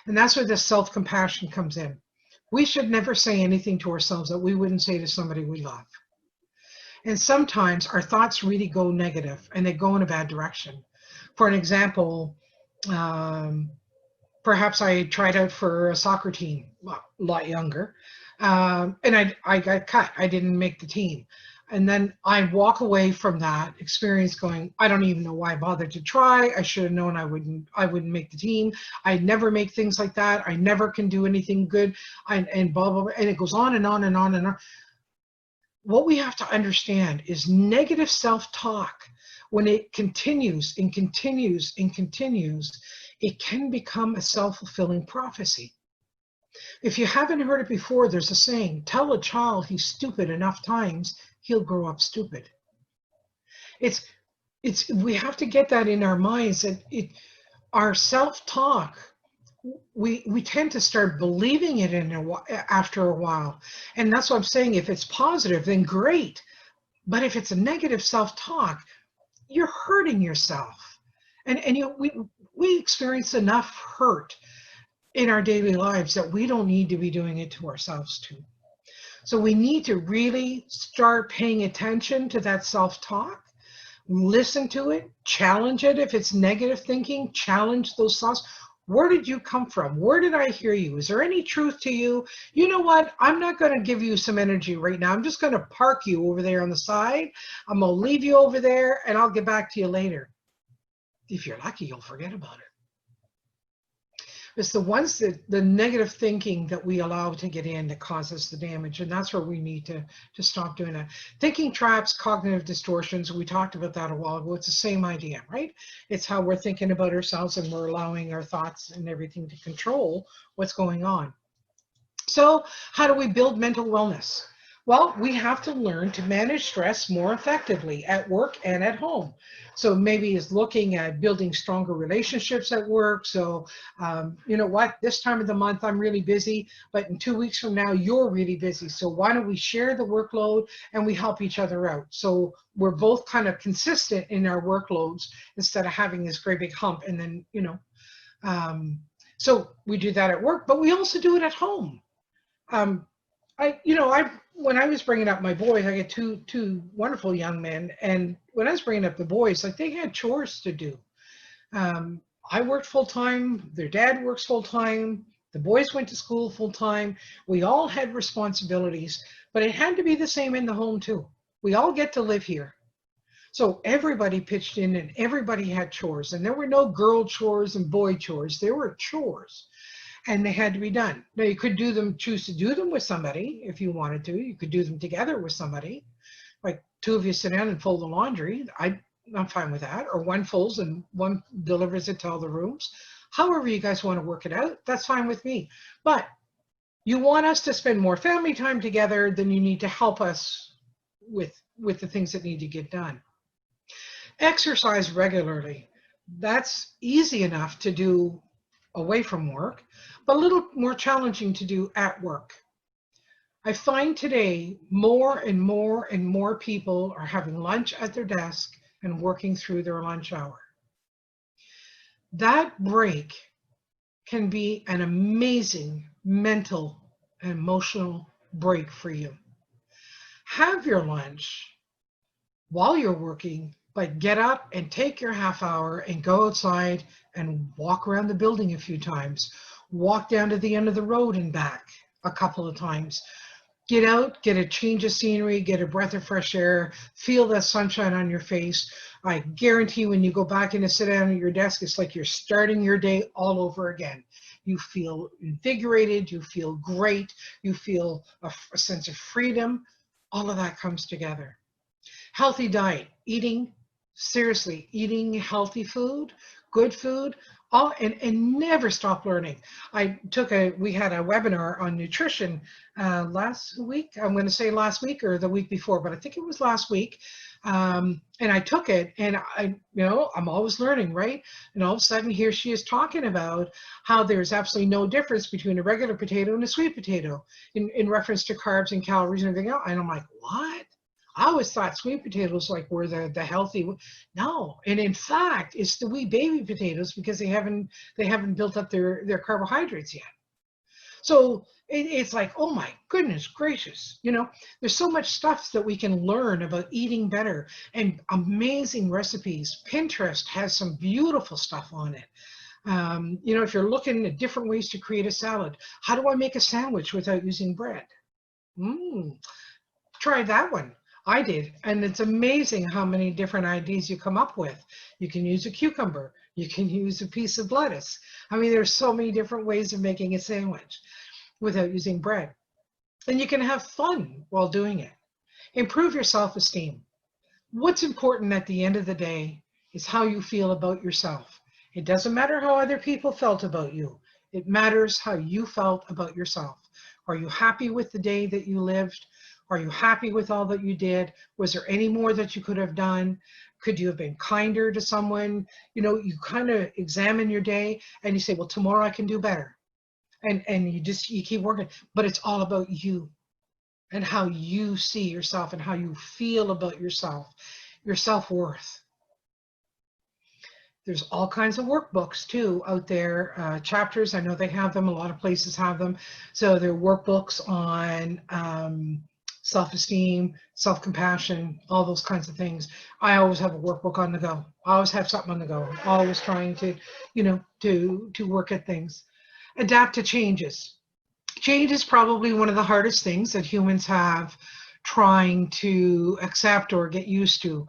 And that's where the self-compassion comes in. We should never say anything to ourselves that we wouldn't say to somebody we love. And sometimes our thoughts really go negative and they go in a bad direction. For an example, perhaps I tried out for a soccer team, well, a lot younger, and I got cut. I didn't make the team. And then I walk away from that experience going, I don't even know why I bothered to try. I should have known I wouldn't make the team. I never make things like that. I never can do anything good. And blah, blah, blah. And it goes on and on and on and on. What we have to understand is negative self-talk, when it continues and continues and continues, it can become a self-fulfilling prophecy. If you haven't heard it before, there's a saying, tell a child he's stupid enough times, he'll grow up stupid. It's we have to get that in our minds, that our self-talk, we tend to start believing it after a while. And that's what I'm saying. If it's positive, then great. But if it's a negative self-talk, you're hurting yourself. And we experience enough hurt in our daily lives that we don't need to be doing it to ourselves too. So we need to really start paying attention to that self-talk, listen to it, challenge it. If it's negative thinking, challenge those thoughts. Where did you come from? Where did I hear you? Is there any truth to you? You know what? I'm not going to give you some energy right now. I'm just going to park you over there on the side. I'm going to leave you over there and I'll get back to you later. If you're lucky, you'll forget about it. It's the negative thinking that we allow to get in that causes the damage, and that's where we need to stop doing that. Thinking traps, cognitive distortions, we talked about that a while ago. It's the same idea, right? It's how we're thinking about ourselves and we're allowing our thoughts and everything to control what's going on. So how do we build mental wellness? Well, we have to learn to manage stress more effectively at work and at home. So maybe it's looking at building stronger relationships at work. So, you know what, this time of the month, I'm really busy, but in 2 weeks from now, you're really busy. So why don't we share the workload and we help each other out? So we're both kind of consistent in our workloads instead of having this great big hump. And then, you know, so we do that at work, but we also do it at home. When I was bringing up my boys, I get two wonderful young men, and when I was bringing up the boys, like, they had chores to do. I worked full time, their dad works full time, the boys went to school full time. We all had responsibilities, but it had to be the same in the home too. We all get to live here. So everybody pitched in and everybody had chores, and there were no girl chores and boy chores. There were chores. And they had to be done. Now, you could choose to do them with somebody if you wanted to. You could do them together with somebody. Like, two of you sit down and fold the laundry. I'm fine with that. Or one folds and one delivers it to all the rooms. However you guys want to work it out, that's fine with me. But you want us to spend more family time together, then you need to help us with the things that need to get done. Exercise regularly. That's easy enough to do away from work, but a little more challenging to do at work. I find today more and more and more people are having lunch at their desk and working through their lunch hour. That break can be an amazing mental and emotional break for you. Have your lunch while you're working, but get up and take your half hour and go outside and walk around the building a few times. Walk down to the end of the road and back a couple of times. Get out, get a change of scenery, get a breath of fresh air, feel the sunshine on your face. I guarantee when you go back in and sit down at your desk, it's like you're starting your day all over again. You feel invigorated, you feel great, you feel a sense of freedom. All of that comes together. Healthy diet, eating healthy food, good food, and never stop learning. We had a webinar on nutrition last week. I'm going to say last week or the week before, but I think it was last week. And I took it, and I'm always learning, right? And all of a sudden here she is talking about how there's absolutely no difference between a regular potato and a sweet potato in reference to carbs and calories and everything else. And I'm like, what? I always thought sweet potatoes were the healthy. No, and in fact, it's the wee baby potatoes because they haven't built up their carbohydrates yet. So it's like, oh my goodness gracious, there's so much stuff that we can learn about eating better, and amazing recipes. Pinterest has some beautiful stuff on it. If you're looking at different ways to create a salad, how do I make a sandwich without using bread? Try that one. I did, and it's amazing how many different ideas you come up with. You can use a cucumber, you can use a piece of lettuce. I mean, there's so many different ways of making a sandwich without using bread. And you can have fun while doing it. Improve your self-esteem. What's important at the end of the day is how you feel about yourself. It doesn't matter how other people felt about you. It matters how you felt about yourself. Are you happy with the day that you lived? Are you happy with all that you did? Was there any more that you could have done? Could you have been kinder to someone? You know, you kind of examine your day and you say, well, tomorrow I can do better. And you keep working, but it's all about you and how you see yourself and how you feel about yourself, your self-worth. There's all kinds of workbooks too out there, chapters. I know they have them. A lot of places have them. So there are workbooks on self-esteem, self-compassion, all those kinds of things. I always have a workbook on the go. I always have something on the go. Always trying to, you know, to work at things. Adapt to changes. Change is probably one of the hardest things that humans have trying to accept or get used to,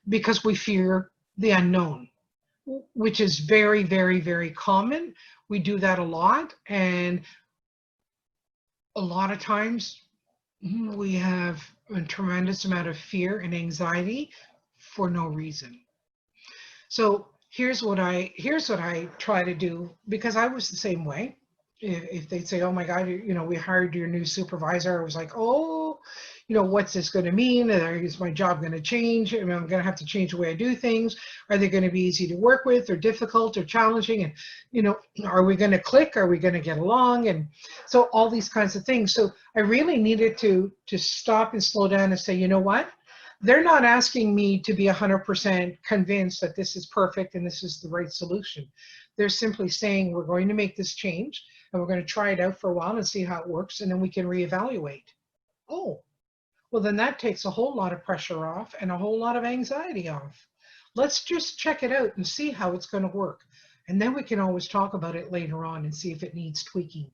because we fear the unknown, which is very, very, very common. We do that a lot, and a lot of times we have a tremendous amount of fear and anxiety for no reason. So here's what I try to do, because I was the same way. If they'd say, oh my God, you know, we hired your new supervisor, I was like, oh, you know, what's this going to mean? Is my job going to change? I'm going to have to change the way I do things. Are they going to be easy to work with, or difficult, or challenging? And, you know, are we going to click? Are we going to get along? And so all these kinds of things. So I really needed to stop and slow down and say, you know what? They're not asking me to be 100% convinced that this is perfect and this is the right solution. They're simply saying, we're going to make this change and we're going to try it out for a while and see how it works, and then we can reevaluate. Oh, well, then that takes a whole lot of pressure off and a whole lot of anxiety off. Let's just check it out and see how it's going to work. And then we can always talk about it later on and see if it needs tweaking,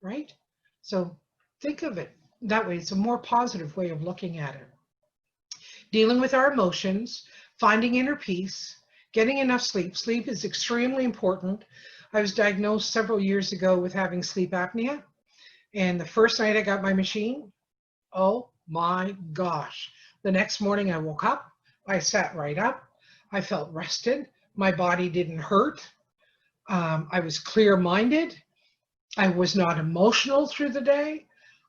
right? So think of it that way. It's a more positive way of looking at it. Dealing with our emotions, finding inner peace, getting enough sleep. Sleep is extremely important. I was diagnosed several years ago with having sleep apnea. And the first night I got my machine, oh my gosh. The next morning I woke up, I sat right up, I felt rested, my body didn't hurt, I was clear-minded, I was not emotional through the day.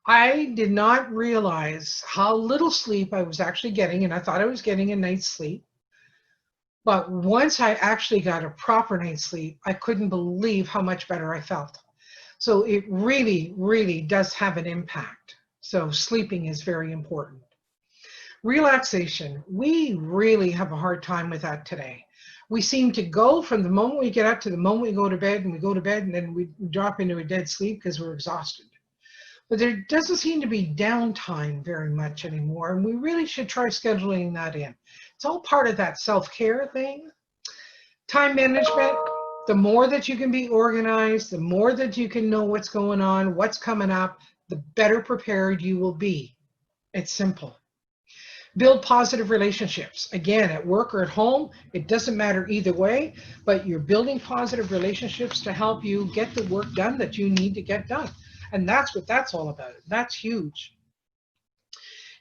I did not realize how little sleep I was actually getting, and I thought I was getting a night's sleep. But once I actually got a proper night's sleep, I couldn't believe how much better I felt. So it really, really does have an impact. So sleeping is very important. Relaxation. We really have a hard time with that today. We seem to go from the moment we get up to the moment we go to bed, and we go to bed and then we drop into a dead sleep because we're exhausted. But there doesn't seem to be downtime very much anymore, and we really should try scheduling that in. It's all part of that self-care thing. Time management. The more that you can be organized, the more that you can know what's going on, what's coming up, the better prepared you will be. It's simple. Build positive relationships. Again, at work or at home, it doesn't matter either way, but you're building positive relationships to help you get the work done that you need to get done. And that's what that's all about. That's huge.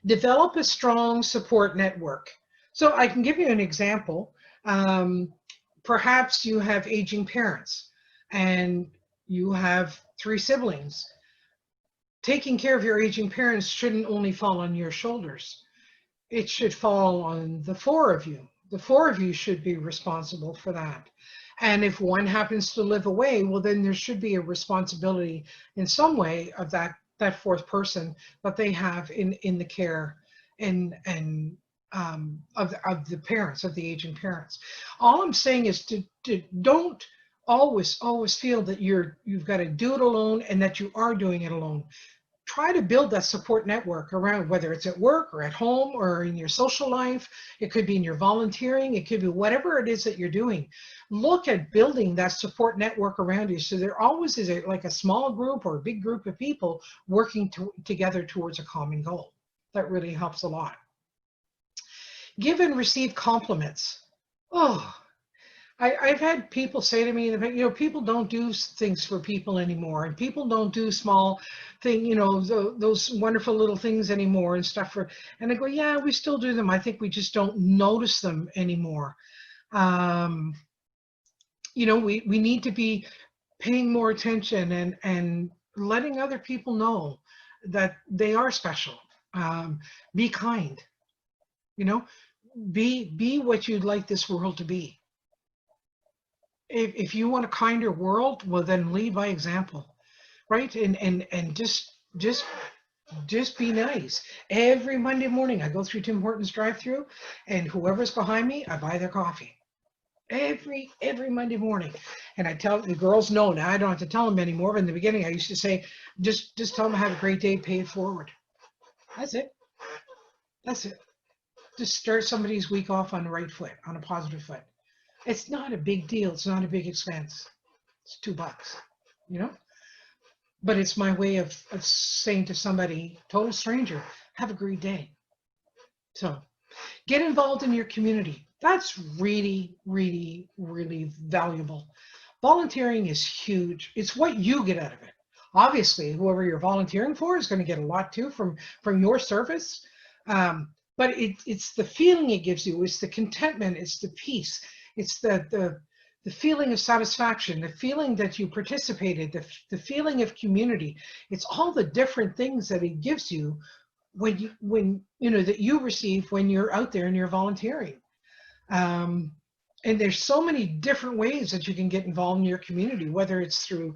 Develop a strong support network. So I can give you an example. Perhaps you have aging parents and you have 3 siblings. Taking care of your aging parents shouldn't only fall on your shoulders. It should fall on the 4 of you. The 4 of you should be responsible for that. And if one happens to live away, well, then there should be a responsibility in some way of that 4th person that they have in the care and of the parents, of the aging parents. All I'm saying is to don't always feel that you've got to do it alone and that you are doing it alone. Try to build that support network around, whether it's at work or at home or in your social life. It could be in your volunteering. It could be whatever it is that you're doing. Look at building that support network around you. So there always is like a small group or a big group of people working together towards a common goal. That really helps a lot. Give and receive compliments. Oh, I've had people say to me, you know, people don't do things for people anymore, and people don't do small thing, you know, those wonderful little things anymore and stuff and I go, yeah, we still do them. I think we just don't notice them anymore. You know, we need to be paying more attention and letting other people know that they are special. Be kind, you know, be what you'd like this world to be. If you want a kinder world, well, then lead by example, right? And just be nice. Every Monday morning, I go through Tim Hortons drive-through, and whoever's behind me, I buy their coffee. Every Monday morning, and I tell the girls no. Now I don't have to tell them anymore. But in the beginning, I used to say, just tell them have a great day, pay it forward. That's it. That's it. Just start somebody's week off on the right foot, on a positive foot. It's not a big deal. It's not a big expense. It's $2, you know. But it's my way of saying to somebody, total stranger, have a great day. So get involved in your community. That's really, really, really valuable. Volunteering is huge. It's what you get out of it. Obviously, whoever you're volunteering for is going to get a lot too from your service. But it's the feeling it gives you. It's the contentment. It's the peace. It's the feeling of satisfaction, the feeling that you participated, the feeling of community. It's all the different things that it gives you when you know that you receive when you're out there and you're volunteering. And there's so many different ways that you can get involved in your community, whether it's through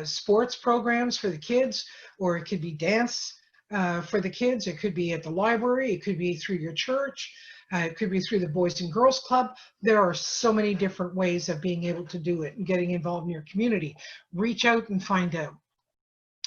sports programs for the kids, or it could be dance for the kids. It could be at the library. It could be through your church. It could be through the Boys and Girls Club. There are so many different ways of being able to do it and getting involved in your community. Reach out and find out.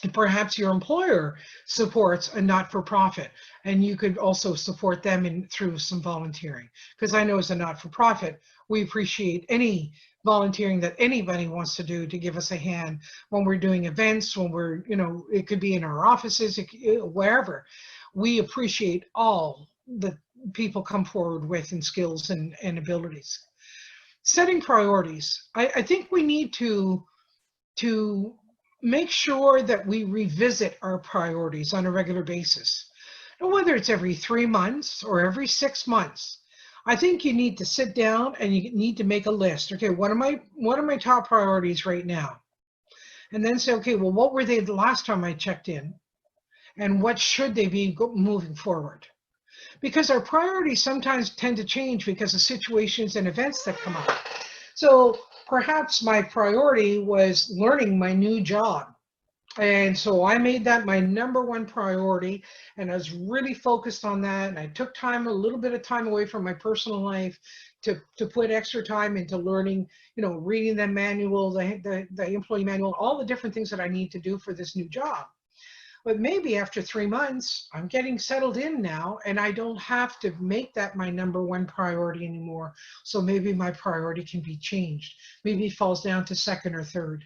And perhaps your employer supports a not-for-profit, and you could also support them through some volunteering. Because I know as a not-for-profit, we appreciate any volunteering that anybody wants to do to give us a hand when we're doing events, when we're, you know, it could be in our offices, wherever. We appreciate all the people come forward with in skills and abilities. Setting priorities. I think we need to make sure that we revisit our priorities on a regular basis. And whether it's every 3 months or every 6 months, I think you need to sit down and you need to make a list. Okay, what are my top priorities right now? And then say, okay, well, what were they the last time I checked in? And what should they be moving forward? Because our priorities sometimes tend to change because of situations and events that come up. So perhaps my priority was learning my new job. And so I made that my #1 priority, and I was really focused on that. And I took a little bit of time away from my personal life to put extra time into learning, you know, reading the manual, the employee manual, all the different things that I need to do for this new job. But maybe after 3 months, I'm getting settled in now, and I don't have to make that my #1 priority anymore. So maybe my priority can be changed. Maybe it falls down to 2nd or 3rd.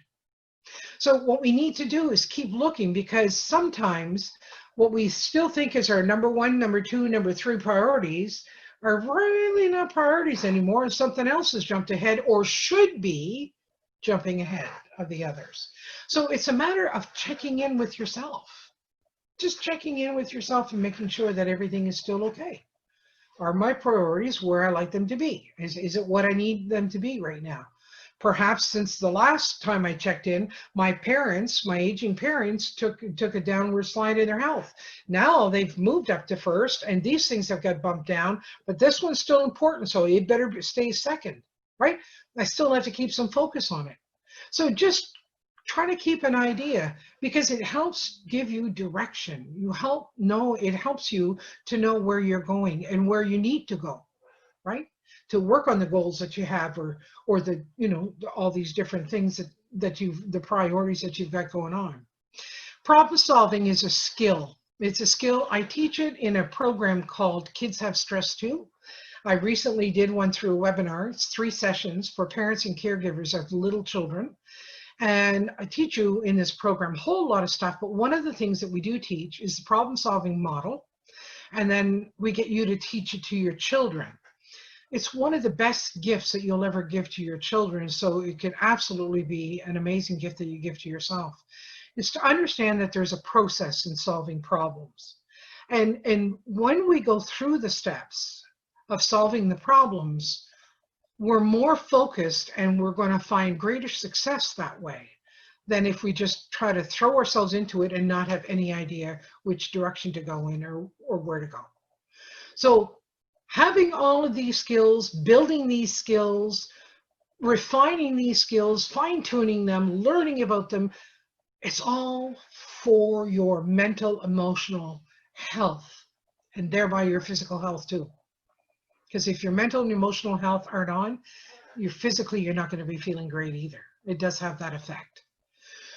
So what we need to do is keep looking, because sometimes what we still think is our #1, #2, #3 priorities are really not priorities anymore, and something else has jumped ahead or should be jumping ahead of the others. So it's a matter of checking in with yourself. Just checking in with yourself and making sure that everything is still okay. Are my priorities where I like them to be? Is it what I need them to be right now? Perhaps since the last time I checked in, my aging parents took a downward slide in their health. Now they've moved up to 1st, and these things have got bumped down, but this one's still important, so it better stay 2nd, right? I still have to keep some focus on it. So just try to keep an idea, because it helps give you direction. It helps you to know where you're going and where you need to go, right? To work on the goals that you have, or the, you know, all these different things the priorities that you've got going on. Problem solving is a skill. It's a skill. I teach it in a program called Kids Have Stress Too. I recently did one through a webinar. It's 3 sessions for parents and caregivers of little children. And I teach you in this program a whole lot of stuff, but one of the things that we do teach is the problem-solving model, and then we get you to teach it to your children. It's one of the best gifts that you'll ever give to your children, so it can absolutely be an amazing gift that you give to yourself. Is to understand that there's a process in solving problems. And when we go through the steps of solving the problems, we're more focused, and we're going to find greater success that way. than if we just try to throw ourselves into it and not have any idea which direction to go in or where to go. So having all of these skills, building these skills, refining these skills, fine-tuning them, learning about them, it's all for your mental, emotional health, and thereby your physical health too. Because if your mental and emotional health aren't on, you're not going to be feeling great either. It does have that effect.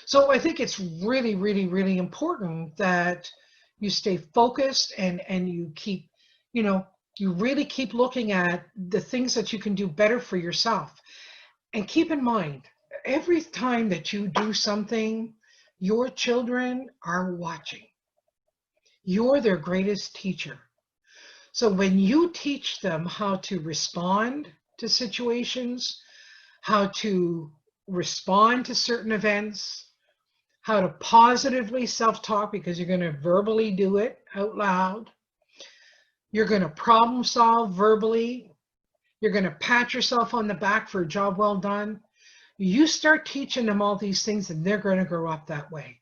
So I think it's really, really, really important that you stay focused and you keep, you really keep looking at the things that you can do better for yourself. And keep in mind, every time that you do something, your children are watching. You're their greatest teacher. So when you teach them how to respond to situations, how to respond to certain events, how to positively self-talk, because you're going to verbally do it out loud. You're going to problem solve verbally. You're going to pat yourself on the back for a job well done. You start teaching them all these things and they're going to grow up that way.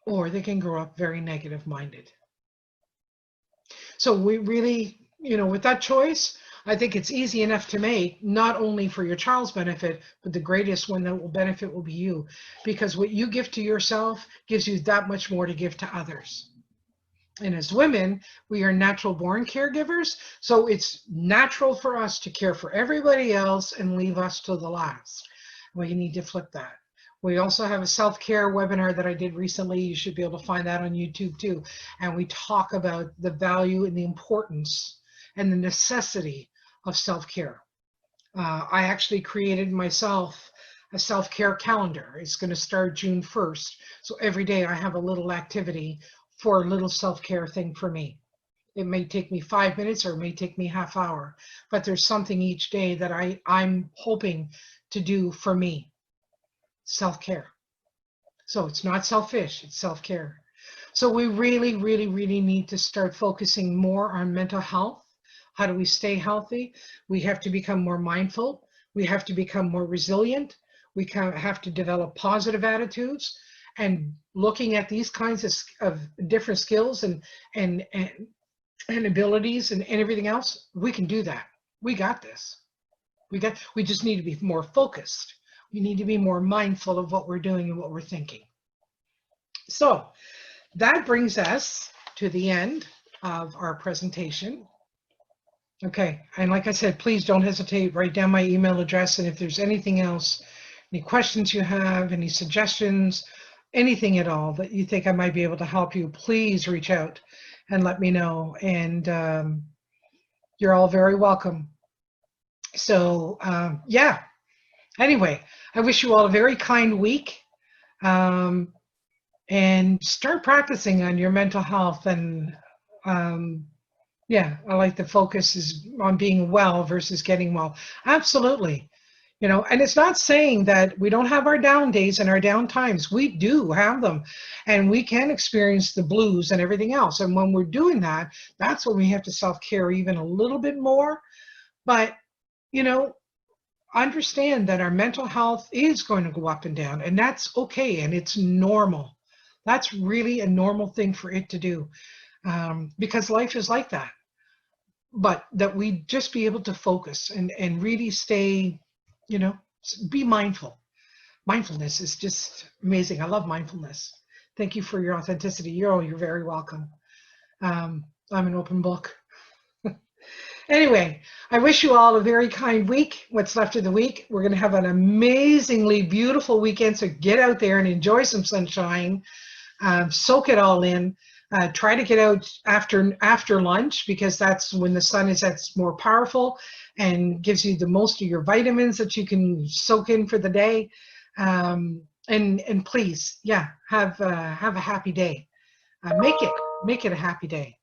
Or they can grow up very negative minded. So we really, with that choice, I think it's easy enough to make, not only for your child's benefit, but the greatest one that will benefit will be you. Because what you give to yourself gives you that much more to give to others. And as women, we are natural born caregivers. So it's natural for us to care for everybody else and leave us to the last. We need to flip that. We also have a self-care webinar that I did recently. You should be able to find that on YouTube too. And we talk about the value and the importance and the necessity of self-care. I actually created myself a self-care calendar. It's going to start June 1st. So every day I have a little activity for a little self-care thing for me. It may take me 5 minutes or it may take me half hour, but there's something each day that I'm hoping to do for me. Self-care. So it's not selfish, it's self-care. So we really, really, really need to start focusing more on mental health. How do we stay healthy? We have to become more mindful. We have to become more resilient. We have to develop positive attitudes, and looking at these kinds of different skills and abilities and everything else, we can do that. We got this. We just need to be more focused. We need to be more mindful of what we're doing and what we're thinking. So that brings us to the end of our presentation. Okay, and like I said, please don't hesitate, write down my email address, and if there's anything else, any questions you have, any suggestions, anything at all that you think I might be able to help you, please reach out and let me know. And you're all very welcome. So yeah, anyway, I wish you all a very kind week, and start practicing on your mental health. And yeah, I like the focus is on being well versus getting well. Absolutely. And it's not saying that we don't have our down days and our down times. We do have them, and we can experience the blues and everything else. And when we're doing that, that's when we have to self-care even a little bit more. But, understand that our mental health is going to go up and down, and that's okay, and it's normal. That's really a normal thing for it to do, because life is like that. But that we just be able to focus and really stay, be mindful. Mindfulness is just amazing. I love mindfulness. Thank you for your authenticity. You're very welcome. I'm an open book. Anyway, I wish you all a very kind week, what's left of the week. We're going to have an amazingly beautiful weekend, so get out there and enjoy some sunshine. Soak it all in. Try to get out after lunch, because that's when the sun is at more powerful and gives you the most of your vitamins that you can soak in for the day. And please, yeah, have a happy day. Make it a happy day.